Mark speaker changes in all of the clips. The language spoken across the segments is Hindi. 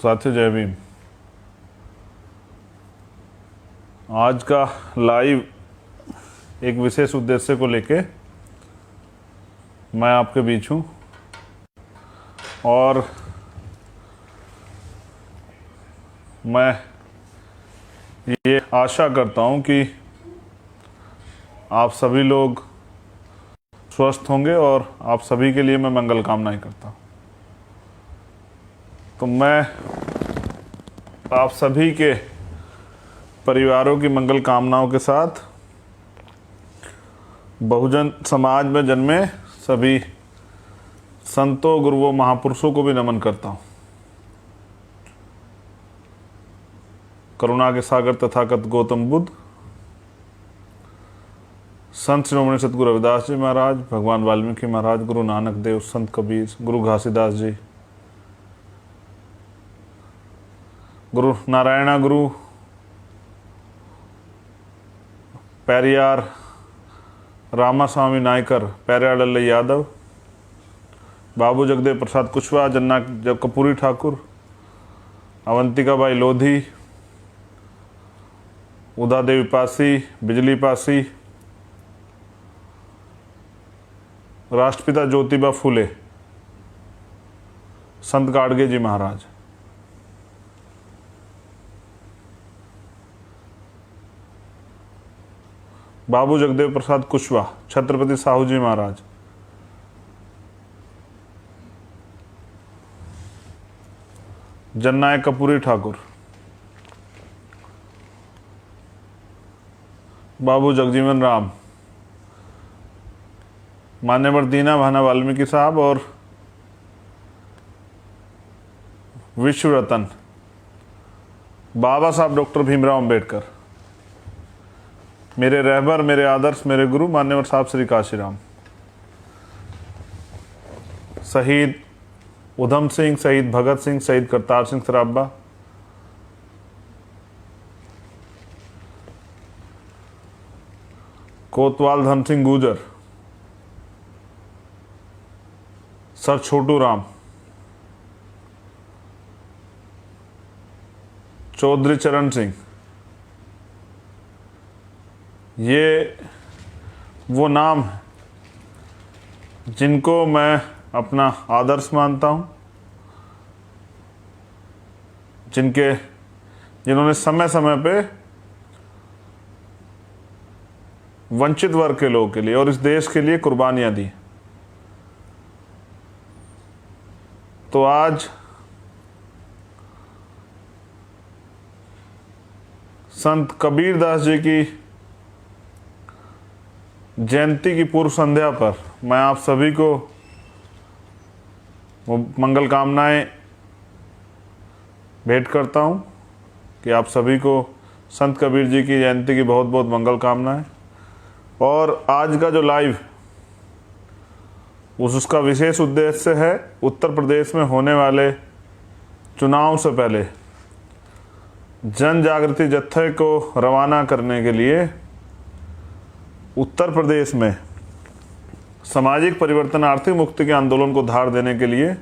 Speaker 1: साथियों जय भीम। आज का लाइव एक विशेष उद्देश्य को लेके मैं आपके बीच हूँ और मैं ये आशा करता हूँ कि आप सभी लोग स्वस्थ होंगे और आप सभी के लिए मैं मंगल कामनाएं करता हूँ। तो मैं आप सभी के परिवारों की मंगल कामनाओं के साथ बहुजन समाज में जन्मे सभी संतों, गुरुओं, महापुरुषों को भी नमन करता हूँ। करुणा के सागर तथागत गौतम बुद्ध, संत श्रोमणी सतगुरु रविदास जी महाराज, भगवान वाल्मीकि महाराज, गुरु नानक देव, संत कबीर, गुरु घासीदास जी, गुरु नारायणा गुरु, पेरियार रामास्वामी नायकर, पेरियार लल्लई यादव, बाबू जगदेव प्रसाद कुशवाहा, जन्ना कपूरी ठाकुर, अवंतिका बाई लोधी, उदा देवी पासी, बिजली पासी, राष्ट्रपिता ज्योतिबा फूले, संत गाडगे जी महाराज, बाबू जगदेव प्रसाद कुशवाहा, छत्रपति साहू जी महाराज, जननायक कपूरी ठाकुर, बाबू जगजीवन राम, मान्यवर दीना भाना वाल्मीकि साहब और विश्व रत्न बाबा साहब डॉक्टर भीमराव अंबेडकर, मेरे रहबर, मेरे आदर्श, मेरे गुरु मान्यवर साहब श्री काशीराम, शहीद उधम सिंह, शहीद भगत सिंह, शहीद करतार सिंह सराबा, कोतवाल धन सिंह गुजर, सर छोटू राम, चौधरी चरण सिंह, ये वो नाम है जिनको मैं अपना आदर्श मानता हूँ, जिन्होंने समय समय पे वंचित वर्ग के लोगों के लिए और इस देश के लिए कुर्बानियाँ दी। तो आज संत कबीर दास जी की जयंती की पूर्व संध्या पर मैं आप सभी को मंगल कामनाएं भेंट करता हूं कि आप सभी को संत कबीर जी की जयंती की बहुत बहुत मंगल कामनाएं। और आज का जो लाइव उसका विशेष उद्देश्य है उत्तर प्रदेश में होने वाले चुनाव से पहले जन जागृति जत्थे को रवाना करने के लिए उत्तर प्रदेश में सामाजिक परिवर्तन, आर्थिक मुक्ति के आंदोलन को धार देने के लिए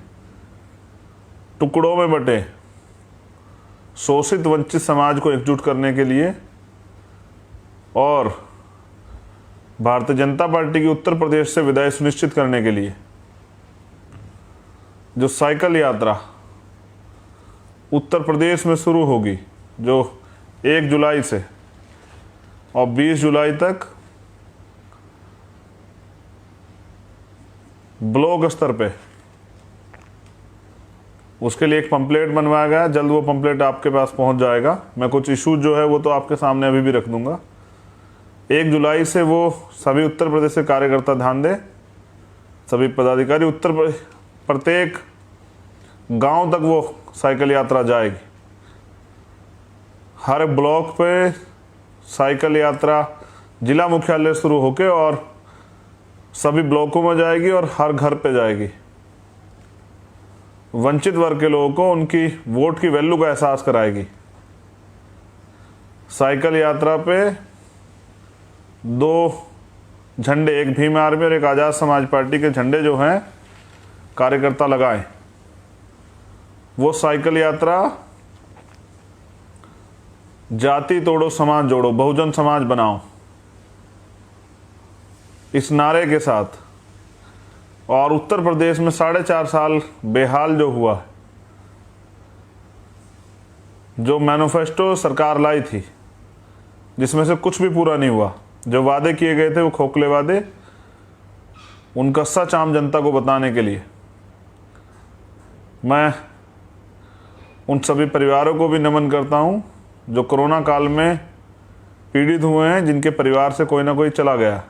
Speaker 1: टुकड़ों में बटे शोषित वंचित समाज को एकजुट करने के लिए और भारतीय जनता पार्टी की उत्तर प्रदेश से विदाई सुनिश्चित करने के लिए जो साइकिल यात्रा उत्तर प्रदेश में शुरू होगी, जो 1 जुलाई से और 20 जुलाई तक ब्लॉक स्तर पे, उसके लिए एक पंपलेट बनवाया गया। जल्द वो पंपलेट आपके पास पहुंच जाएगा। मैं कुछ इशूज जो है वो तो आपके सामने अभी भी रख दूंगा। 1 जुलाई से वो सभी उत्तर प्रदेश के कार्यकर्ता ध्यान दें, सभी पदाधिकारी उत्तर प्रत्येक गांव तक वो साइकिल यात्रा जाएगी। हर ब्लॉक पे साइकिल यात्रा जिला मुख्यालय शुरू होके और सभी ब्लॉकों में जाएगी और हर घर पे जाएगी। वंचित वर्ग के लोगों को उनकी वोट की वैल्यू का एहसास कराएगी। साइकिल यात्रा पे 2 झंडे, एक भीम आर्मी और एक आज़ाद समाज पार्टी के झंडे जो हैं कार्यकर्ता लगाएं। वो साइकिल यात्रा जाति तोड़ो समाज जोड़ो, बहुजन समाज बनाओ, इस नारे के साथ। और उत्तर प्रदेश में 4.5 साल बेहाल जो हुआ, जो मैनिफेस्टो सरकार लाई थी जिसमें से कुछ भी पूरा नहीं हुआ, जो वादे किए गए थे वो खोखले वादे, उनका सच आम जनता को बताने के लिए मैं उन सभी परिवारों को भी नमन करता हूं जो कोरोना काल में पीड़ित हुए हैं, जिनके परिवार से कोई ना कोई चला गया।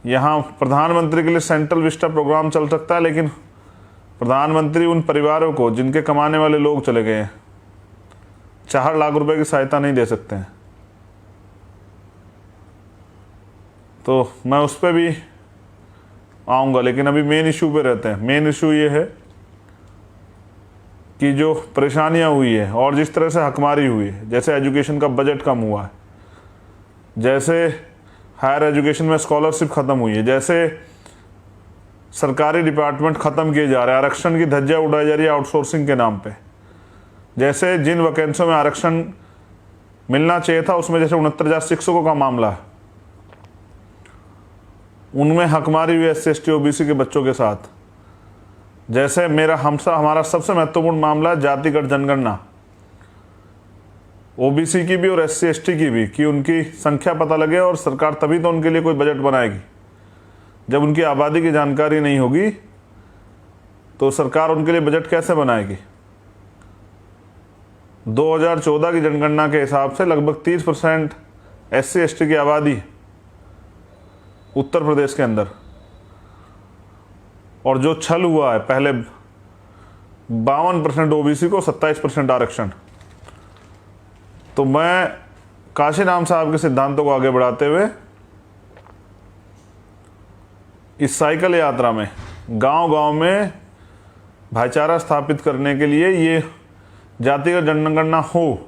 Speaker 1: यहाँ प्रधानमंत्री के लिए सेंट्रल विस्टा प्रोग्राम चल सकता है, लेकिन प्रधानमंत्री उन परिवारों को जिनके कमाने वाले लोग चले गए हैं 4 लाख रुपए की सहायता नहीं दे सकते हैं। तो मैं उस पर भी आऊँगा, लेकिन अभी मेन इशू पे रहते हैं। मेन इशू ये है कि जो परेशानियां हुई है और जिस तरह से हकमारी हुई है, जैसे एजुकेशन का बजट कम हुआ है, जैसे हायर एजुकेशन में स्कॉलरशिप ख़त्म हुई है, जैसे सरकारी डिपार्टमेंट ख़त्म किए जा रहे हैं, आरक्षण की धज्जियां उड़ाई जा रही है आउटसोर्सिंग के नाम पे, जैसे जिन वैकेंसियों में आरक्षण मिलना चाहिए था उसमें जैसे 69,000 शिक्षकों का मामला है, उनमें हकमारी हुई SC ST OBC के बच्चों के साथ। जैसे हमारा सबसे महत्वपूर्ण मामला है जातिगत जनगणना, OBC की भी और SC ST की भी, कि उनकी संख्या पता लगे, और सरकार तभी तो उनके लिए कोई बजट बनाएगी। जब उनकी आबादी की जानकारी नहीं होगी तो सरकार उनके लिए बजट कैसे बनाएगी। 2014 की जनगणना के हिसाब से लगभग 30% SC ST की आबादी उत्तर प्रदेश के अंदर, और जो छल हुआ है पहले 52% OBC को 27% आरक्षण। तो मैं काशीराम साहब के सिद्धांतों को आगे बढ़ाते हुए इस साइकिल यात्रा में गांव-गांव में भाईचारा स्थापित करने के लिए ये जातिगत जनगणना हो,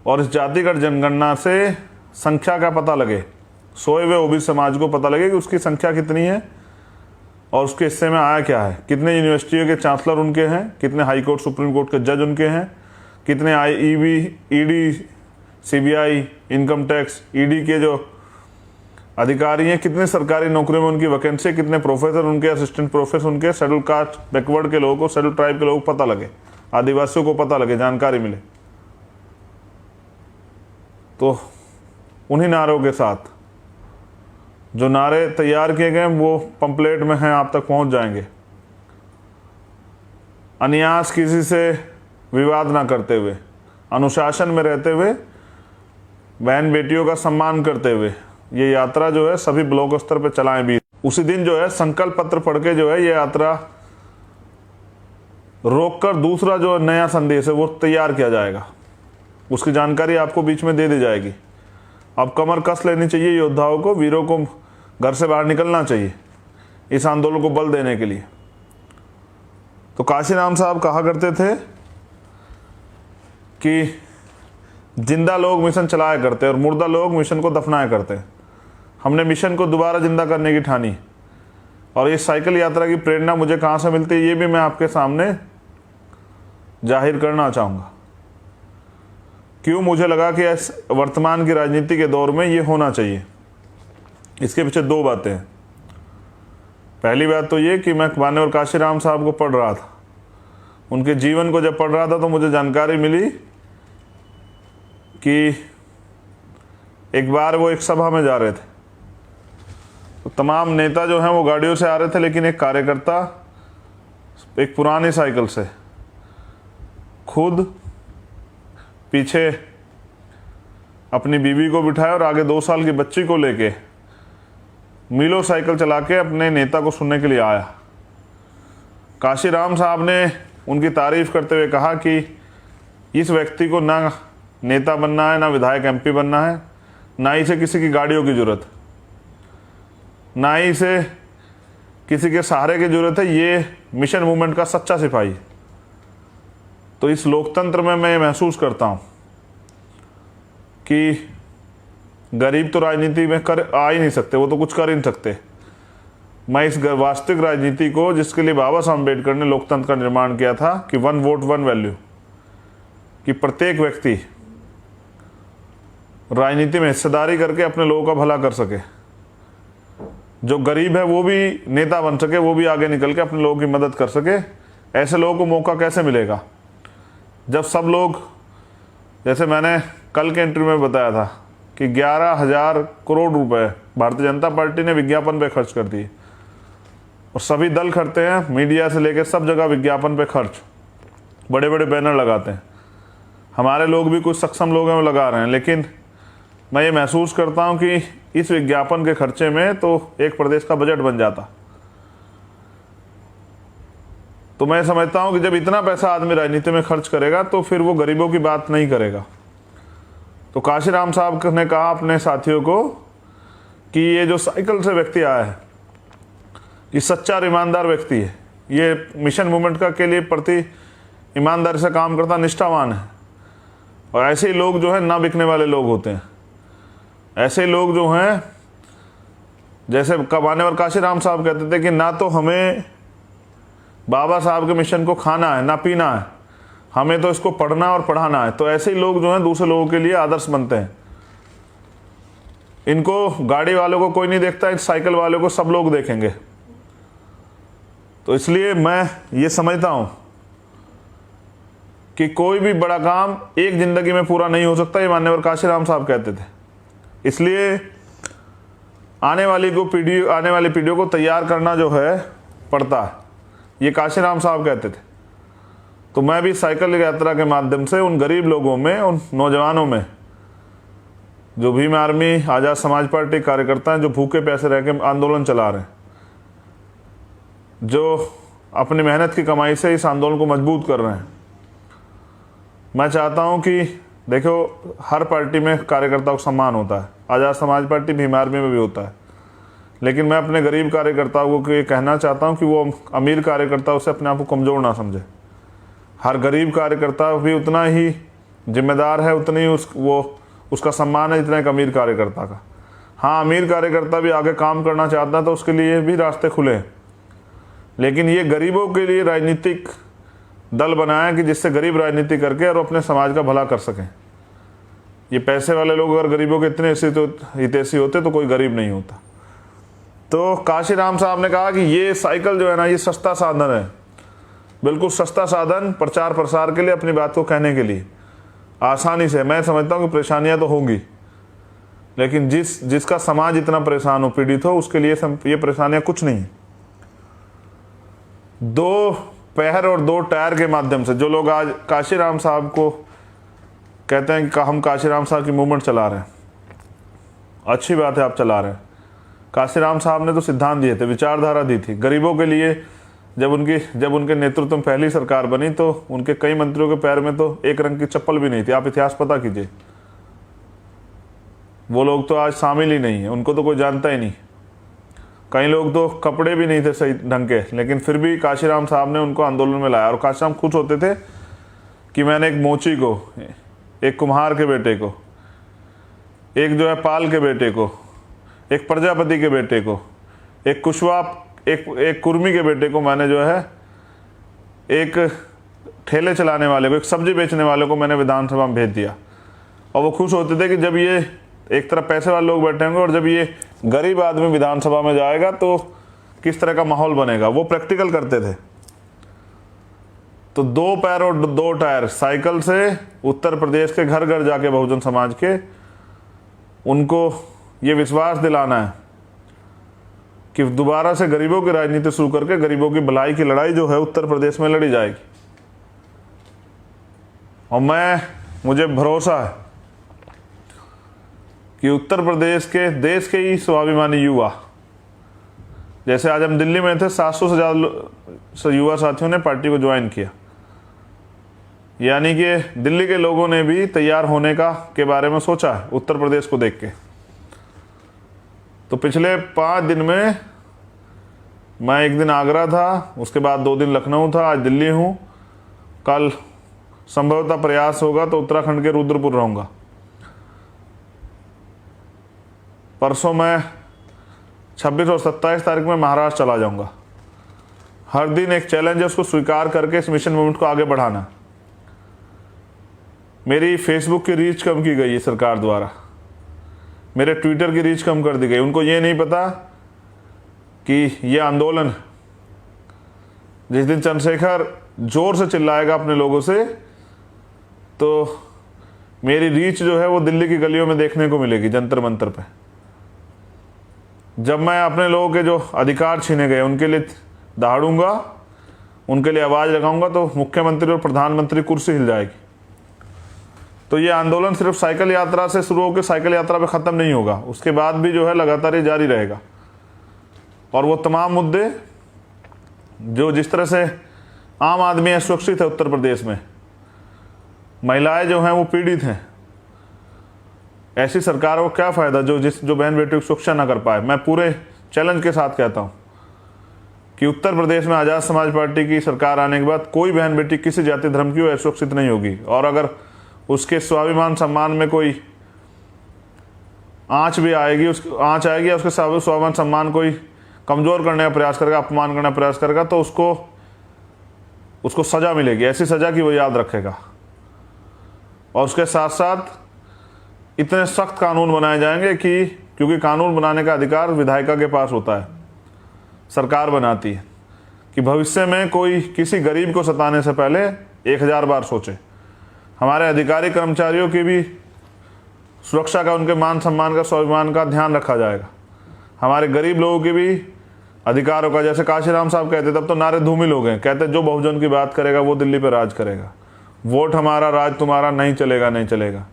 Speaker 1: और इस जातिगत जनगणना से संख्या का पता लगे, सोए हुए OBC समाज को पता लगे कि उसकी संख्या कितनी है और उसके हिस्से में आया क्या है, कितने यूनिवर्सिटियों के चांसलर उनके हैं, कितने हाई कोर्ट सुप्रीम कोर्ट के जज उनके हैं, कितने IEB ED CBI income tax ED के जो अधिकारी हैं, कितने सरकारी नौकरियों में उनकी वैकेंसी, कितने प्रोफेसर उनके, असिस्टेंट प्रोफेसर उनके, शेड्यूल कास्ट बैकवर्ड के लोगों को, शेड्यूल ट्राइब के लोगों को पता लगे, आदिवासियों को पता लगे, जानकारी मिले। तो उन्हीं नारों के साथ जो नारे तैयार किए गए वो पंपलेट में हैं, आप तक पहुंच जाएंगे। अन्यास किसी से विवाद ना करते हुए, अनुशासन में रहते हुए, बहन बेटियों का सम्मान करते हुए ये यात्रा जो है सभी ब्लॉक स्तर पे चलाएं भी। उसी दिन जो है संकल्प पत्र पढ़ के जो है ये यात्रा रोककर दूसरा जो नया संदेश है वो तैयार किया जाएगा, उसकी जानकारी आपको बीच में दे दी जाएगी। अब कमर कस लेनी चाहिए योद्धाओं को, वीरों को घर से बाहर निकलना चाहिए इस आंदोलन को बल देने के लिए। तो काशीराम साहब कहा करते थे कि जिंदा लोग मिशन चलाया करते और मुर्दा लोग मिशन को दफनाया करते। हमने मिशन को दोबारा जिंदा करने की ठानी, और ये साइकिल यात्रा की प्रेरणा मुझे कहाँ से मिलती है ये भी मैं आपके सामने जाहिर करना चाहूँगा। क्यों मुझे लगा कि इस वर्तमान की राजनीति के दौर में ये होना चाहिए, इसके पीछे 2 बातें हैं। पहली बात तो ये कि मैं मान्यवर काशीराम साहब को पढ़ रहा था, उनके जीवन को जब पढ़ रहा था तो मुझे जानकारी मिली कि एक बार वो एक सभा में जा रहे थे, तो तमाम नेता जो हैं वो गाड़ियों से आ रहे थे, लेकिन एक कार्यकर्ता एक पुरानी साइकिल से खुद पीछे अपनी बीवी को बिठाया और आगे 2 साल की बच्ची को लेके मीलों साइकिल चला के अपने नेता को सुनने के लिए आया। काशीराम साहब ने उनकी तारीफ करते हुए कहा कि इस व्यक्ति को ना नेता बनना है, ना विधायक MP बनना है, ना ही इसे किसी की गाड़ियों की जरूरत, ना ही इसे किसी के सहारे की जरूरत है, ये मिशन मूवमेंट का सच्चा सिपाही। तो इस लोकतंत्र में मैं महसूस करता हूँ कि गरीब तो राजनीति में आ ही नहीं सकते, वो तो कुछ कर ही नहीं सकते। मैं इस वास्तविक राजनीति को, जिसके लिए बाबा साहब अम्बेडकर ने लोकतंत्र का निर्माण किया था कि 1 वोट 1 वैल्यू, कि प्रत्येक व्यक्ति राजनीति में हिस्सेदारी करके अपने लोगों का भला कर सके, जो गरीब है वो भी नेता बन सके, वो भी आगे निकल के अपने लोगों की मदद कर सके। ऐसे लोगों को मौका कैसे मिलेगा जब सब लोग, जैसे मैंने कल के इंटरव्यू में बताया था कि 11,000 करोड़ रुपए भारतीय जनता पार्टी ने विज्ञापन पे खर्च कर दिए, और सभी दल करते हैं, मीडिया से लेकर सब जगह विज्ञापन पे खर्च, बड़े बड़े बैनर लगाते हैं। हमारे लोग भी, कुछ सक्षम लोग हैं वो लगा रहे हैं, लेकिन मैं ये महसूस करता हूं कि इस विज्ञापन के खर्चे में तो एक प्रदेश का बजट बन जाता। तो मैं समझता हूं कि जब इतना पैसा आदमी राजनीति में खर्च करेगा तो फिर वो गरीबों की बात नहीं करेगा। तो काशीराम साहब ने कहा अपने साथियों को कि ये जो साइकिल से व्यक्ति आया है, ये सच्चा और ईमानदार व्यक्ति है, ये मिशन मूवमेंट का के लिए प्रति ईमानदारी से काम करता निष्ठावान है। और ऐसे ही लोग जो है ना बिकने वाले लोग होते हैं। ऐसे लोग जो हैं, जैसे कबाने और काशीराम साहब कहते थे कि ना तो हमें बाबा साहब के मिशन को खाना है ना पीना है, हमें तो इसको पढ़ना और पढ़ाना है। तो ऐसे ही लोग जो हैं दूसरे लोगों के लिए आदर्श बनते हैं। इनको गाड़ी वालों को कोई नहीं देखता, इस साइकिल वालों को सब लोग देखेंगे। तो इसलिए मैं ये समझता हूं कि कोई भी बड़ा काम एक जिंदगी में पूरा नहीं हो सकता, ये मान्यवर काशीराम साहब कहते थे। इसलिए आने वाली पीढ़ियों को तैयार करना जो है पड़ता है, ये काशीराम साहब कहते थे। तो मैं भी साइकिल यात्रा के माध्यम से उन गरीब लोगों में, उन नौजवानों में, जो भीम आर्मी, आज़ाद समाज पार्टी कार्यकर्ता हैं, जो भूखे प्यासे रह के आंदोलन चला रहे हैं, जो अपनी मेहनत की कमाई से इस आंदोलन को मजबूत कर रहे हैं, मैं चाहता हूं कि देखो, हर पार्टी में कार्यकर्ता को सम्मान होता है, आज़ाद समाज पार्टी, भीम आर्मी में भी होता है, लेकिन मैं अपने गरीब कार्यकर्ताओं को ये कहना चाहता हूं कि वो अमीर कार्यकर्ताओं से अपने आप को कमज़ोर ना समझे। हर गरीब कार्यकर्ता भी उतना ही जिम्मेदार है, उतनी उसका सम्मान है जितना एक अमीर कार्यकर्ता का। हाँ, अमीर कार्यकर्ता भी आगे काम करना चाहता है तो उसके लिए भी रास्ते खुले हैं, लेकिन ये गरीबों के लिए राजनीतिक दल बनाया कि जिससे गरीब राजनीति करके और अपने समाज का भला कर सकें। ये पैसे वाले लोग अगर गरीबों के इतने हितैषी होते तो कोई गरीब नहीं होता। तो काशीराम साहब ने कहा कि ये साइकिल जो है ना, ये सस्ता साधन है, बिल्कुल सस्ता साधन प्रचार प्रसार के लिए, अपनी बात को कहने के लिए आसानी से। मैं समझता हूँ कि परेशानियां तो होंगी, लेकिन जिसका समाज इतना परेशान हो, पीड़ित हो, उसके लिए ये परेशानियां कुछ नहीं। 2 पैर और 2 टायर के माध्यम से जो लोग आज काशीराम साहब को कहते हैं कि हम काशीराम साहब की मूवमेंट चला रहे हैं, अच्छी बात है, आप चला रहे हैं। काशीराम साहब ने तो सिद्धांत दिए थे, विचारधारा दी थी गरीबों के लिए। जब उनके नेतृत्व में पहली सरकार बनी तो उनके कई मंत्रियों के पैर में तो एक रंग की चप्पल भी नहीं थी। आप इतिहास पता कीजिए, वो लोग तो आज शामिल ही नहीं है, उनको तो कोई जानता ही नहीं। कई लोग तो कपड़े भी नहीं थे सही ढंग के, लेकिन फिर भी काशीराम साहब ने उनको आंदोलन में लाया। और काशीराम खुश होते थे कि मैंने एक मोची को, एक कुम्हार के बेटे को, एक जो है पाल के बेटे को, एक प्रजापति के बेटे को, एक कुशवाहा, एक कुर्मी के बेटे को, मैंने जो है एक ठेले चलाने वाले को, एक सब्जी बेचने वाले को मैंने विधानसभा में भेज दिया। और वो खुश होते थे कि जब ये एक तरफ पैसे वाले लोग बैठे होंगे और जब ये गरीब आदमी विधानसभा में जाएगा तो किस तरह का माहौल बनेगा। वो प्रैक्टिकल करते थे। तो 2 पैर और 2 टायर साइकिल से उत्तर प्रदेश के घर घर जाके बहुजन समाज के उनको ये विश्वास दिलाना है कि दोबारा से गरीबों की राजनीति शुरू करके गरीबों की भलाई की लड़ाई जो है उत्तर प्रदेश में लड़ी जाएगी। और मुझे भरोसा है कि उत्तर प्रदेश के, देश के ही स्वाभिमानी युवा, जैसे आज हम दिल्ली में थे, 700 से ज़्यादा युवा साथियों ने पार्टी को ज्वाइन किया। यानी कि दिल्ली के लोगों ने भी तैयार होने के बारे में सोचा है उत्तर प्रदेश को देख के। तो पिछले 5 दिन में मैं एक दिन आगरा था, उसके बाद 2 दिन लखनऊ था, आज दिल्ली हूँ। कल संभवतः प्रयास होगा तो उत्तराखंड के रुद्रपुर रहूँगा। परसों मैं 26 और 27 तारीख में महाराष्ट्र चला जाऊंगा। हर दिन एक चैलेंज है, उसको स्वीकार करके इस मिशन मूवमेंट को आगे बढ़ाना। मेरी फेसबुक की रीच कम की गई है सरकार द्वारा, मेरे ट्विटर की रीच कम कर दी गई। उनको ये नहीं पता कि ये आंदोलन, जिस दिन चंद्रशेखर जोर से चिल्लाएगा अपने लोगों से, तो मेरी रीच जो है वो दिल्ली की गलियों में देखने को मिलेगी, जंतर मंतर पे। जब मैं अपने लोगों के जो अधिकार छीने गए उनके लिए दहाड़ूंगा, उनके लिए आवाज़ लगाऊंगा, तो मुख्यमंत्री और प्रधानमंत्री कुर्सी हिल जाएगी। तो ये आंदोलन सिर्फ साइकिल यात्रा से शुरू होकर साइकिल यात्रा पे ख़त्म नहीं होगा, उसके बाद भी जो है लगातार ये जारी रहेगा। और वो तमाम मुद्दे जो जिस तरह से आम आदमी असुरक्षित है उत्तर प्रदेश में, महिलाएं जो हैं वो पीड़ित हैं, ऐसी सरकार को क्या फ़ायदा जो बहन बेटियों की सुरक्षा ना कर पाए। मैं पूरे चैलेंज के साथ कहता हूँ कि उत्तर प्रदेश में आज़ाद समाज पार्टी की सरकार आने के बाद कोई बहन बेटी किसी जाति धर्म की असुरक्षित नहीं होगी। और अगर उसके स्वाभिमान सम्मान में कोई आँच भी आएगी, आँच आएगी या उसके स्वाभिमान सम्मान कोई कमज़ोर करने का प्रयास करेगा, अपमान करने का प्रयास करेगा, तो उसको सज़ा मिलेगी, ऐसी सज़ा की वो याद रखेगा। और उसके साथ साथ इतने सख्त कानून बनाए जाएंगे कि, क्योंकि कानून बनाने का अधिकार विधायिका के पास होता है, सरकार बनाती है, कि भविष्य में कोई किसी गरीब को सताने से पहले 1000 बार सोचे। हमारे अधिकारी कर्मचारियों की भी सुरक्षा का, उनके मान सम्मान का, स्वाभिमान का ध्यान रखा जाएगा। हमारे गरीब लोगों की भी अधिकारों का, जैसे काशीराम साहब कहते, तब तो नारे धूमिल हो गए, कहते जो बहुजन की बात करेगा वो दिल्ली पर राज करेगा, वोट हमारा राज तुम्हारा, नहीं चलेगा नहीं चलेगा।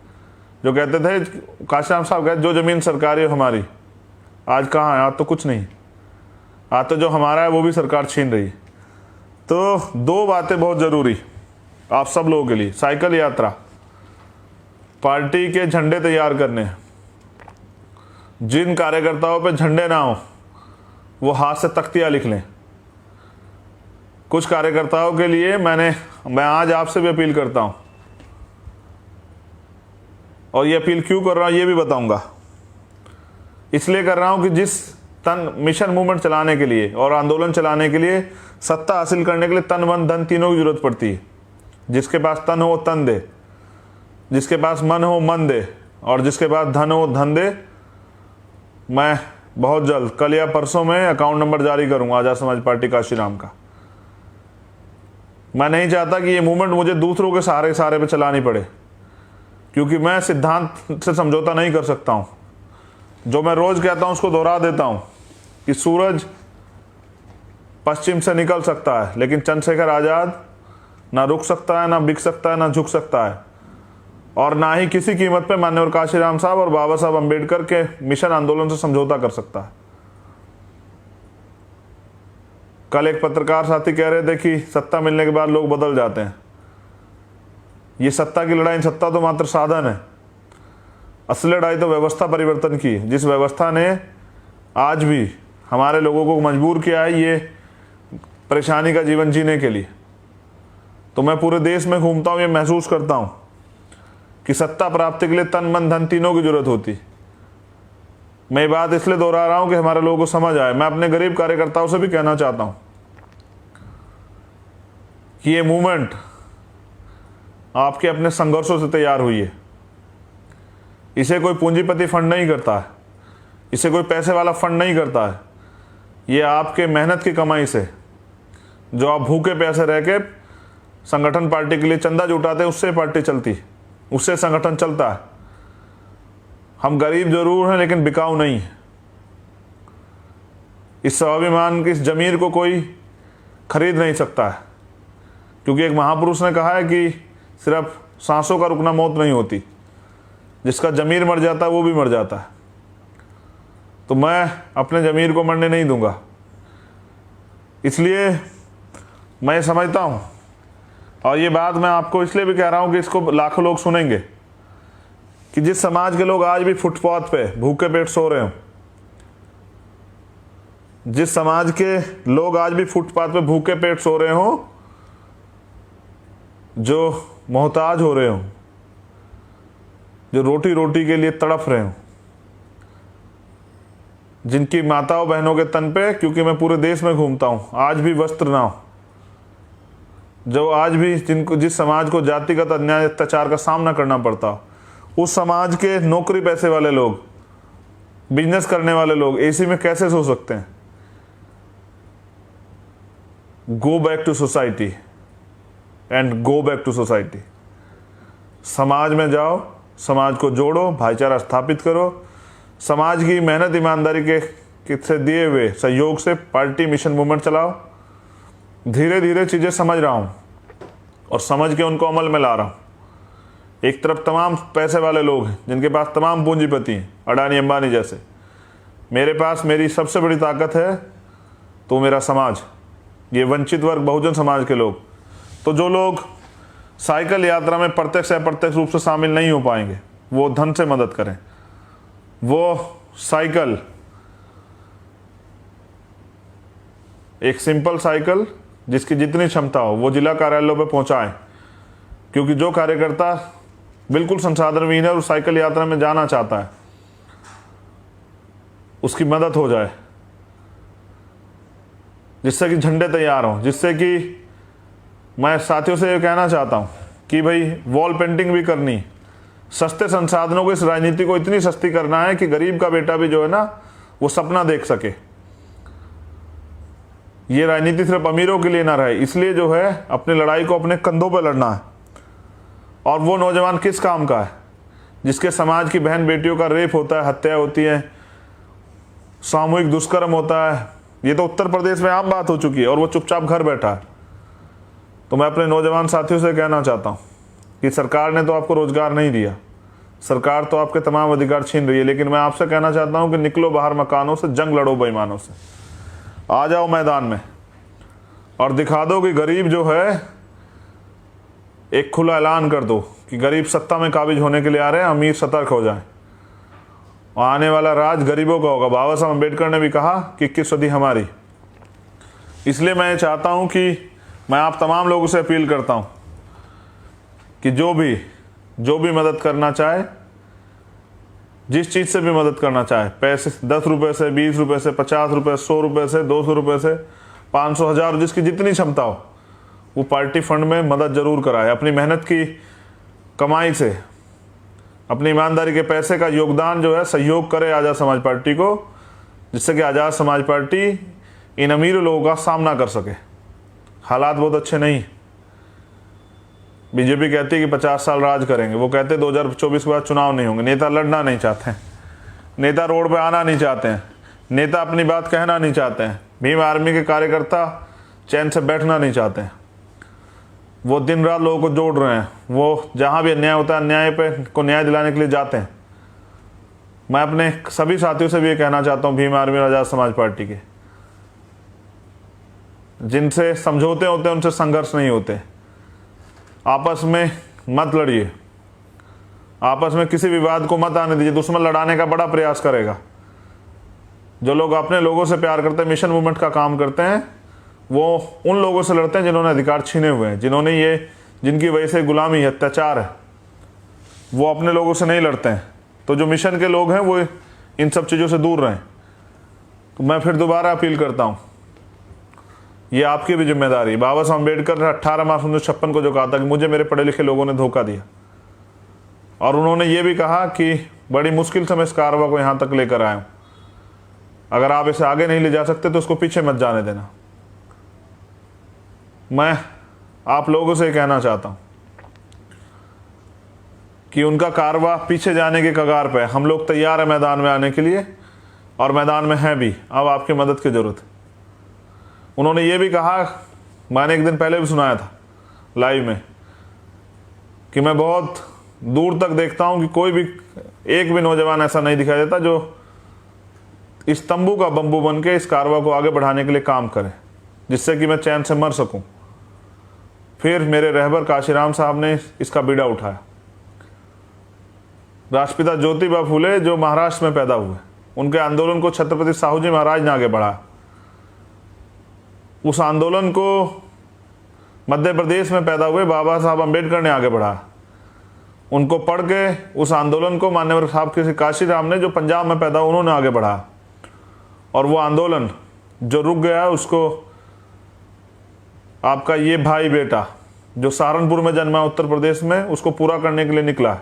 Speaker 1: जो कहते थे काशीराम साहब, कहते जो ज़मीन सरकारी है हमारी, आज कहाँ है? आज तो कुछ नहीं, आज तो जो हमारा है वो भी सरकार छीन रही है। तो 2 बातें बहुत ज़रूरी आप सब लोगों के लिए। साइकिल यात्रा, पार्टी के झंडे तैयार करने, जिन कार्यकर्ताओं पे झंडे ना हो वो हाथ से तख्तियाँ लिख लें। कुछ कार्यकर्ताओं के लिए मैं आज आपसे भी अपील करता हूँ, और ये अपील क्यों कर रहा हूँ ये भी बताऊंगा। इसलिए कर रहा हूँ कि जिस मिशन मूवमेंट चलाने के लिए और आंदोलन चलाने के लिए, सत्ता हासिल करने के लिए तन मन धन तीनों की जरूरत पड़ती है। जिसके पास तन हो तन दे, जिसके पास मन हो मन दे, और जिसके पास धन हो धन दे। मैं बहुत जल्द, कल या परसों में अकाउंट नंबर जारी करूंगा आज़ाद समाज पार्टी काशीराम का। मैं नहीं चाहता कि ये मूवमेंट मुझे दूसरों के सहारे पे चलानी पड़े, क्योंकि मैं सिद्धांत से समझौता नहीं कर सकता हूँ। जो मैं रोज़ कहता हूँ उसको दोहरा देता हूँ कि सूरज पश्चिम से निकल सकता है, लेकिन चंद्रशेखर आज़ाद ना रुक सकता है, ना बिक सकता है, ना झुक सकता है, और ना ही किसी कीमत पे माननीय काशीराम साहब और बाबा साहब अम्बेडकर के मिशन आंदोलन से समझौता कर सकता है। कल एक पत्रकार साथी कह रहे थे कि सत्ता मिलने के बाद लोग बदल जाते हैं। ये सत्ता की लड़ाई, सत्ता तो मात्र साधन है, असली लड़ाई तो व्यवस्था परिवर्तन की है, जिस व्यवस्था ने आज भी हमारे लोगों को मजबूर किया है ये परेशानी का जीवन जीने के लिए। तो मैं पूरे देश में घूमता हूँ, ये महसूस करता हूँ कि सत्ता प्राप्ति के लिए तन मन धन तीनों की जरूरत होती। मैं ये बात इसलिए दोहरा रहा हूँ कि हमारे लोगों को समझ आए। मैं अपने गरीब कार्यकर्ताओं से भी कहना चाहता हूँ कि ये मूवमेंट आपके अपने संघर्षों से तैयार हुई है। इसे कोई पूंजीपति फंड नहीं करता है, इसे कोई पैसे वाला फंड नहीं करता है। ये आपके मेहनत की कमाई से, जो आप भूखे प्यासे रह के संगठन पार्टी के लिए चंदा जुटाते हैं, उससे पार्टी चलती, उससे संगठन चलता है। हम गरीब जरूर हैं लेकिन बिकाऊ नहीं है। इस स्वाभिमान की, इस जमीर को कोई खरीद नहीं सकता है, क्योंकि एक महापुरुष ने कहा है कि सिर्फ सांसों का रुकना मौत नहीं होती, जिसका जमीर मर जाता है वो भी मर जाता है। तो मैं अपने जमीर को मरने नहीं दूंगा। इसलिए मैं समझता हूँ, और ये बात मैं आपको इसलिए भी कह रहा हूँ कि इसको लाखों लोग सुनेंगे, कि जिस समाज के लोग आज भी फुटपाथ पे भूखे पेट सो रहे हो, जिस समाज के लोग आज भी फुटपाथ पे भूखे पेट सो रहे हो, जो मोहताज हो रहे हो, जो रोटी रोटी के लिए तड़फ रहे हो, जिनकी माताओं बहनों के तन पे, क्योंकि मैं पूरे देश में घूमता हूँ, आज भी वस्त्र ना हो, जो आज भी जिस समाज को जातिगत अन्याय अत्याचार का सामना करना पड़ता हो, उस समाज के नौकरी पैसे वाले लोग, बिजनेस करने वाले लोग एसी में कैसे सो सकते हैं? Go back to society and go back to society. समाज में जाओ, समाज को जोड़ो, भाईचारा स्थापित करो, समाज की मेहनत ईमानदारी के से दिए हुए सहयोग से पार्टी मिशन मूवमेंट चलाओ। धीरे धीरे चीज़ें समझ रहा हूँ और समझ के उनको अमल में ला रहा हूँ। एक तरफ तमाम पैसे वाले लोग हैं जिनके पास तमाम पूंजीपति हैं, अडानी अंबानी जैसे। मेरे पास मेरी सबसे बड़ी ताकत है तो मेरा समाज, ये वंचित वर्ग, बहुजन समाज के लोग। तो जो लोग साइकिल यात्रा में प्रत्यक्ष या अप्रत्यक्ष रूप से शामिल नहीं हो पाएंगे, वो धन से मदद करें। वो साइकिल, एक सिंपल साइकिल जिसकी जितनी क्षमता हो, वो जिला कार्यालयों पर पहुंचाएं, क्योंकि जो कार्यकर्ता बिल्कुल संसाधनहीन है और साइकिल यात्रा में जाना चाहता है, उसकी मदद हो जाए, जिससे कि झंडे तैयार हों। जिससे कि मैं साथियों से ये कहना चाहता हूँ कि भाई वॉल पेंटिंग भी करनी, सस्ते संसाधनों को, इस राजनीति को इतनी सस्ती करना है कि गरीब का बेटा भी जो है ना, वो सपना देख सके। ये राजनीति सिर्फ अमीरों के लिए ना रहे, इसलिए जो है अपनी लड़ाई को अपने कंधों पर लड़ना है। और वो नौजवान किस काम का है जिसके समाज की बहन बेटियों का रेप होता है, हत्या होती है, सामूहिक दुष्कर्म होता है। ये तो उत्तर प्रदेश में आम बात हो चुकी है और वो चुपचाप घर बैठा है। तो मैं अपने नौजवान साथियों से कहना चाहता हूँ कि सरकार ने तो आपको रोजगार नहीं दिया, सरकार तो आपके तमाम अधिकार छीन रही है, लेकिन मैं आपसे कहना चाहता हूँ कि निकलो बाहर मकानों से, जंग लड़ो बेईमानों से, आ जाओ मैदान में और दिखा दो कि गरीब जो है, एक खुला ऐलान कर दो कि गरीब सत्ता में काबिज होने के लिए आ रहे हैं, अमीर सतर्क हो जाएं। और आने वाला राज गरीबों का होगा। बाबा साहब अम्बेडकर ने भी कहा कि 21 सदी हमारी। इसलिए मैं चाहता हूं कि मैं आप तमाम लोगों से अपील करता हूं कि जो भी मदद करना चाहे, जिस चीज़ से भी मदद करना चाहे, पैसे 10 रुपये से, 20 रुपये से, 50 रुपये, 100 रुपये से, 200 रुपये से, 500, 1000, जिसकी जितनी क्षमता हो, वो पार्टी फंड में मदद जरूर कराए। अपनी मेहनत की कमाई से, अपनी ईमानदारी के पैसे का योगदान जो है, सहयोग करे आज़ाद समाज पार्टी को, जिससे कि आज़ाद समाज पार्टी इन अमीर लोगों का सामना कर सके। हालात बहुत अच्छे नहीं। बीजेपी कहती है कि 50 साल राज करेंगे, वो कहते 2024 के बाद चुनाव नहीं होंगे। नेता लड़ना नहीं चाहते हैं, नेता रोड पे आना नहीं चाहते हैं, नेता अपनी बात कहना नहीं चाहते हैं, भीम आर्मी के कार्यकर्ता चैन से बैठना नहीं चाहते हैं। वो दिन रात लोगों को जोड़ रहे हैं, वो जहाँ भी अन्याय होता है, अन्याय पे को न्याय दिलाने के लिए जाते हैं। मैं अपने सभी साथियों से भी ये कहना चाहता हूँ, भीम आर्मी और आज़ाद समाज पार्टी के, जिनसे समझौते होते हैं उनसे संघर्ष नहीं होते। आपस में मत लड़िए, आपस में किसी विवाद को मत आने दीजिए। दुश्मन लड़ाने का बड़ा प्रयास करेगा। जो लोग अपने लोगों से प्यार करते हैं, मिशन मूवमेंट का काम करते हैं, वो उन लोगों से लड़ते हैं जिन्होंने अधिकार छीने हुए हैं, जिनकी वजह से गुलामी है, अत्याचार है। वो अपने लोगों से नहीं लड़ते हैं। तो जो मिशन के लोग हैं वो इन सब चीज़ों से दूर रहें। तो मैं फिर दोबारा अपील करता हूँ, ये आपकी भी जिम्मेदारी। बाबा साहब अम्बेडकर ने 18 मार्च 1956 को जो कहा था कि मुझे मेरे पढ़े लिखे लोगों ने धोखा दिया, और उन्होंने ये भी कहा कि बड़ी मुश्किल से मैं इस कारवा को यहाँ तक लेकर आया हूँ, अगर आप इसे आगे नहीं ले जा सकते तो उसको पीछे मत जाने देना। मैं आप लोगों से कहना चाहता हूँ कि उनका कारवा पीछे जाने के कगार पे है। हम लोग तैयार हैं मैदान में आने के लिए, और मैदान में हैं भी। अब आपकी मदद की ज़रूरत है। उन्होंने ये भी कहा, मैंने एक दिन पहले भी सुनाया था लाइव में, कि मैं बहुत दूर तक देखता हूँ कि कोई भी एक भी नौजवान ऐसा नहीं दिखाई देता जो इस तंबू का बम्बू बन के इस कारवा को आगे बढ़ाने के लिए काम करे, जिससे कि मैं चैन से मर सकूं। फिर मेरे रहबर काशीराम साहब ने इसका बीड़ा उठाया। राष्ट्रपिता ज्योतिबा फूले जो महाराष्ट्र में पैदा हुए, उनके आंदोलन को छत्रपति साहू जी महाराज ने आगे बढ़ाया। उस आंदोलन को मध्य प्रदेश में पैदा हुए बाबा साहब अम्बेडकर ने आगे बढ़ाया। उनको पढ़ के उस आंदोलन को मान्यवर साहब के काशीराम ने, जो पंजाब में पैदा, उन्होंने आगे बढ़ाया। और वो आंदोलन जो रुक गया है उसको आपका ये भाई बेटा जो सहारनपुर में जन्मा उत्तर प्रदेश में, उसको पूरा करने के लिए निकला है।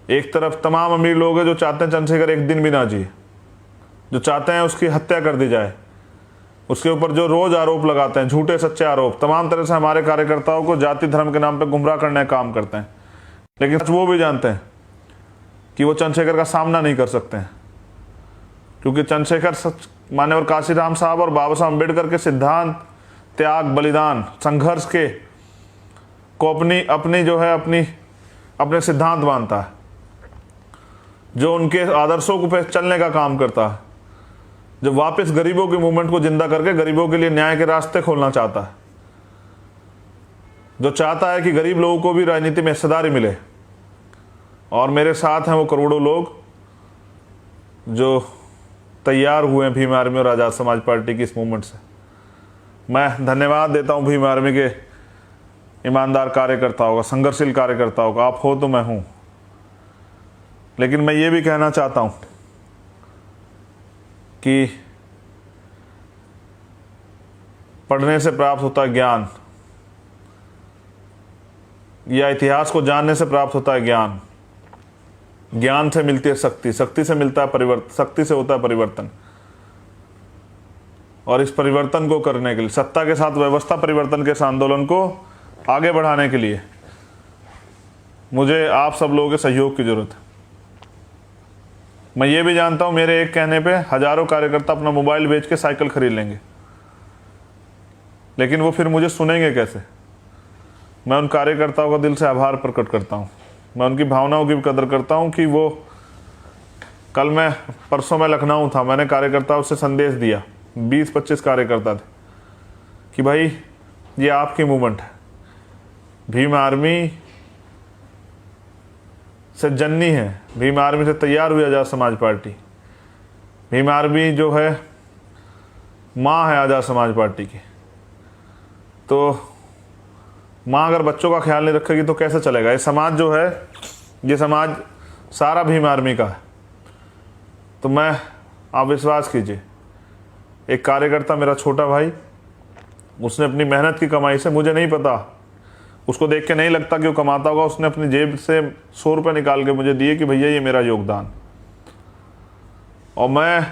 Speaker 1: एक तरफ तमाम अमीर लोग हैं जो चाहते हैं चंद्रशेखर एक दिन भी ना जिए, जो चाहते हैं उसकी हत्या कर दी जाए, उसके ऊपर जो रोज आरोप लगाते हैं, झूठे सच्चे आरोप, तमाम तरह से हमारे कार्यकर्ताओं को जाति धर्म के नाम पे गुमराह करने का काम करते हैं। लेकिन वो भी जानते हैं कि वो चंद्रशेखर का सामना नहीं कर सकते हैं, क्योंकि चंद्रशेखर मान्यवर काशीराम साहब और बाबा साहब अम्बेडकर के सिद्धांत, त्याग, बलिदान, संघर्ष के को अपने सिद्धांत मानता है, जो उनके आदर्शों को पे चलने का काम करता है, जो वापस गरीबों की मूवमेंट को जिंदा करके गरीबों के लिए न्याय के रास्ते खोलना चाहता है, जो चाहता है कि गरीब लोगों को भी राजनीति में हिस्सेदारी मिले। और मेरे साथ हैं वो करोड़ों लोग जो तैयार हुए हैं भीम आर्मी और आज़ाद समाज पार्टी की इस मूवमेंट से। मैं धन्यवाद देता हूं भीम आर्मी के ईमानदार कार्यकर्ताओं का, संघर्षशील कार्यकर्ताओं का। आप हो तो मैं हूं, लेकिन मैं ये भी कहना चाहता हूं कि पढ़ने से प्राप्त होता है ज्ञान, या इतिहास को जानने से प्राप्त होता है ज्ञान, ज्ञान से मिलती है शक्ति, शक्ति से मिलता है परिवर्तन, शक्ति से होता है परिवर्तन। और इस परिवर्तन को करने के लिए, सत्ता के साथ व्यवस्था परिवर्तन के इस आंदोलन को आगे बढ़ाने के लिए मुझे आप सब लोगों के सहयोग की जरूरत है। मैं ये भी जानता हूं मेरे एक कहने पे हजारों कार्यकर्ता अपना मोबाइल बेच के साइकिल खरीद लेंगे, लेकिन वो फिर मुझे सुनेंगे कैसे? मैं उन कार्यकर्ताओं का दिल से आभार प्रकट करता हूं, मैं उनकी भावनाओं की भी कदर करता हूं कि वो परसों मैं लखनऊ था, मैंने कार्यकर्ताओं से संदेश दिया, 20-25 कार्यकर्ता थे कि भाई ये आपकी मूवमेंट है, भीम आर्मी से जन्नी है, भीम आर्मी से तैयार हुई आज़ाद समाज पार्टी, भीम आर्मी जो है माँ है आज़ाद समाज पार्टी की। तो माँ अगर बच्चों का ख्याल नहीं रखेगी तो कैसे चलेगा? ये समाज जो है, ये समाज सारा भीम आर्मी का है। तो आप विश्वास कीजिए, एक कार्यकर्ता मेरा छोटा भाई, उसने अपनी मेहनत की कमाई से, मुझे नहीं पता, उसको देख के नहीं लगता कि वो कमाता होगा, उसने अपनी जेब से 100 रुपये निकाल के मुझे दिए कि भैया ये मेरा योगदान। और मैं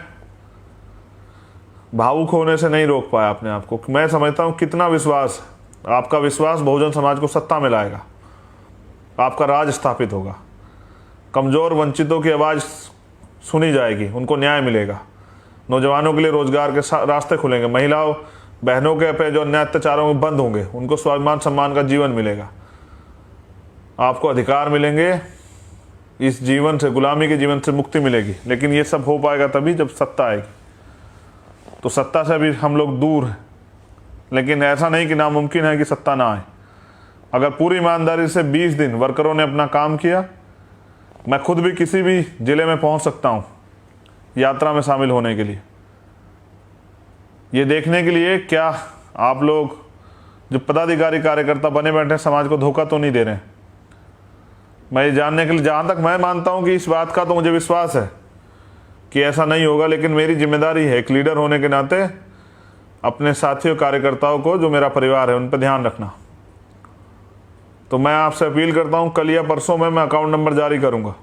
Speaker 1: भावुक होने से नहीं रोक पाया अपने आप को। मैं समझता हूँ कितना विश्वास, आपका विश्वास बहुजन समाज को सत्ता में लाएगा, आपका राज स्थापित होगा, कमज़ोर वंचितों की आवाज़ सुनी जाएगी, उनको न्याय मिलेगा, नौजवानों के लिए रोजगार के रास्ते खुलेंगे, महिलाओं बहनों के पे जो अन्याय अत्याचारों में बंद होंगे, उनको स्वाभिमान सम्मान का जीवन मिलेगा, आपको अधिकार मिलेंगे, इस जीवन से, गुलामी के जीवन से मुक्ति मिलेगी। लेकिन ये सब हो पाएगा तभी जब सत्ता आएगी। तो सत्ता से अभी हम लोग दूर हैं, लेकिन ऐसा नहीं कि नामुमकिन है कि सत्ता ना आए। अगर पूरी ईमानदारी से 20 दिन वर्करों ने अपना काम किया, मैं खुद भी किसी भी ज़िले में पहुंच सकता हूं यात्रा में शामिल होने के लिए, ये देखने के लिए क्या आप लोग जो पदाधिकारी कार्यकर्ता बने बैठे समाज को धोखा तो नहीं दे रहे हैं। मैं ये जानने के लिए, जहाँ तक मैं मानता हूँ कि इस बात का तो मुझे विश्वास है कि ऐसा नहीं होगा, लेकिन मेरी जिम्मेदारी है एक लीडर होने के नाते अपने साथियों कार्यकर्ताओं को, जो मेरा परिवार है, उन पर ध्यान रखना। तो मैं आपसे अपील करता हूँ, कल या परसों में मैं अकाउंट नंबर जारी करूँगा,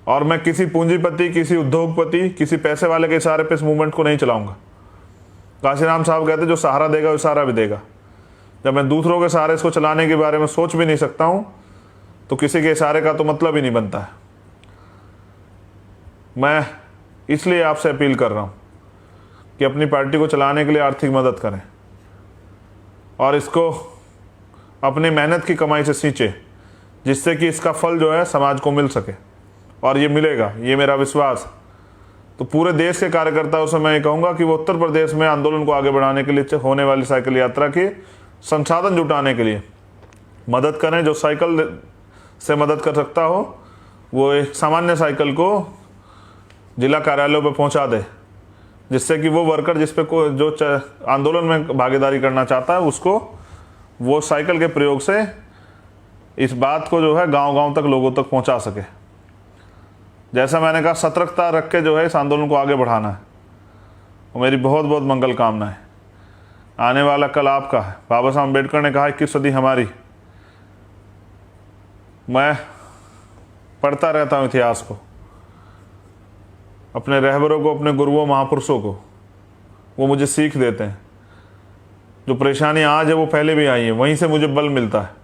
Speaker 1: और मैं किसी पूंजीपति, किसी उद्योगपति, किसी पैसे वाले के इशारे पे इस मूवमेंट को नहीं चलाऊंगा। काशीराम साहब कहते जो सहारा देगा वो इशारा भी देगा। जब मैं दूसरों के सहारे इसको चलाने के बारे में सोच भी नहीं सकता हूँ, तो किसी के इशारे का तो मतलब ही नहीं बनता है। मैं इसलिए आपसे अपील कर रहा हूँ कि अपनी पार्टी को चलाने के लिए आर्थिक मदद करें, और इसको अपनी मेहनत की कमाई से सींचे, जिससे कि इसका फल जो है समाज को मिल सके, और ये मिलेगा, ये मेरा विश्वास। तो पूरे देश के कार्यकर्ताओं से मैं ये कहूँगा कि वो उत्तर प्रदेश में आंदोलन को आगे बढ़ाने के लिए होने वाली साइकिल यात्रा की संसाधन जुटाने के लिए मदद करें। जो साइकिल से मदद कर सकता हो वो एक सामान्य साइकिल को जिला कार्यालयों पर पहुंचा दे, जिससे कि वो वर्कर जिस पे जो आंदोलन में भागीदारी करना चाहता है, उसको वो साइकिल के प्रयोग से इस बात को जो है गांव-गांव तक, लोगों तक पहुंचा सके। जैसा मैंने कहा, सतर्कता रख के जो है इस आंदोलन को आगे बढ़ाना है। और मेरी बहुत बहुत मंगल कामना है। आने वाला कल आपका है। बाबा साहब अम्बेडकर ने कहा 21 सदी हमारी। मैं पढ़ता रहता हूँ इतिहास को, अपने रहबरों को, अपने गुरुओं महापुरुषों को, वो मुझे सीख देते हैं। जो परेशानी आज है वो पहले भी आई है, वहीं से मुझे बल मिलता है।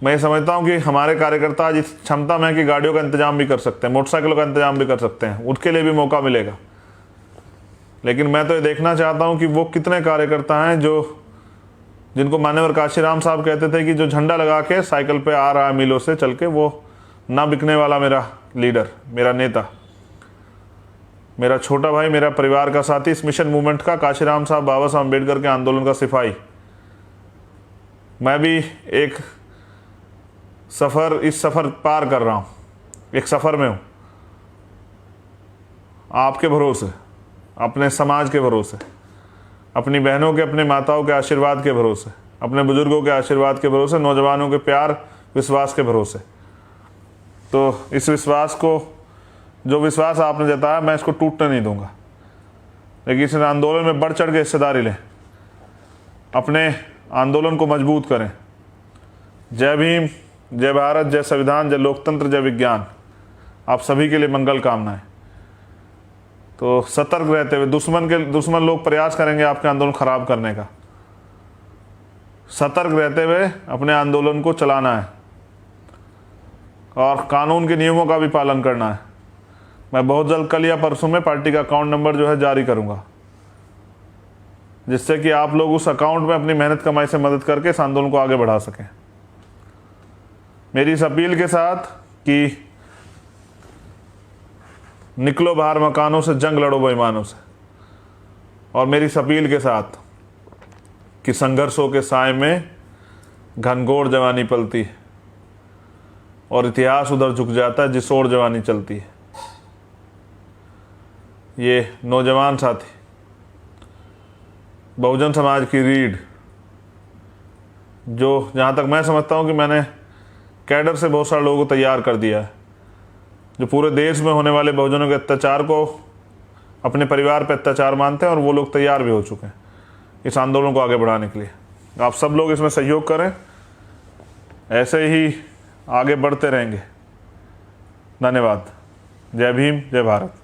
Speaker 1: मैं समझता हूँ कि हमारे कार्यकर्ता आज इस क्षमता में है कि गाड़ियों का इंतजाम भी कर सकते हैं, मोटरसाइकिलों का इंतजाम भी कर सकते हैं, उसके लिए भी मौका मिलेगा। लेकिन मैं तो ये देखना चाहता हूँ कि वो कितने कार्यकर्ता हैं जिनको मान्यवर काशीराम साहब कहते थे कि जो झंडा लगा के साइकिल पे आ रहा है मीलों से चल के, वो ना बिकने वाला मेरा लीडर, मेरा नेता, मेरा छोटा भाई, मेरा परिवार का साथी, इस मिशन मूवमेंट का, काशीराम साहब, बाबा साहब अम्बेडकर के आंदोलन का सिपाही। मैं भी एक इस सफ़र पार कर रहा हूँ, एक सफ़र में हूँ, आपके भरोसे, अपने समाज के भरोसे, अपनी बहनों के, अपनी माताओं के आशीर्वाद के भरोसे, अपने बुजुर्गों के आशीर्वाद के भरोसे, नौजवानों के प्यार विश्वास के भरोसे। तो इस विश्वास को, जो विश्वास आपने जताया, मैं इसको टूटने नहीं दूंगा। लेकिन इस आंदोलन में बढ़ चढ़ के हिस्सेदारी लें, अपने आंदोलन को मजबूत करें। जय भीम, जय भारत, जय संविधान, जय लोकतंत्र, जय विज्ञान। आप सभी के लिए मंगल कामनाएं। तो सतर्क रहते हुए, दुश्मन लोग प्रयास करेंगे आपके आंदोलन खराब करने का। सतर्क रहते हुए अपने आंदोलन को चलाना है और कानून के नियमों का भी पालन करना है। मैं बहुत जल्द, कल या परसों में, पार्टी का अकाउंट नंबर जो है जारी करूंगा, जिससे कि आप लोग उस अकाउंट में अपनी मेहनत कमाई से मदद करके इस आंदोलन को आगे बढ़ा सकें। मेरी इस अपील के साथ कि निकलो बाहर मकानों से, जंग लड़ो बेईमानों से, और मेरी इस अपील के साथ कि संघर्षों के साए में घनघोर जवानी पलती है और इतिहास उधर झुक जाता है जिस ओर जवानी चलती है। ये नौजवान साथी, बहुजन समाज की रीढ़, जो जहाँ तक मैं समझता हूँ कि मैंने कैडर से बहुत सारे लोगों को तैयार कर दिया है, जो पूरे देश में होने वाले बहुजनों के अत्याचार को अपने परिवार पर अत्याचार मानते हैं, और वो लोग तैयार भी हो चुके हैं इस आंदोलन को आगे बढ़ाने के लिए। आप सब लोग इसमें सहयोग करें, ऐसे ही आगे बढ़ते रहेंगे। धन्यवाद। जय भीम, जय भारत।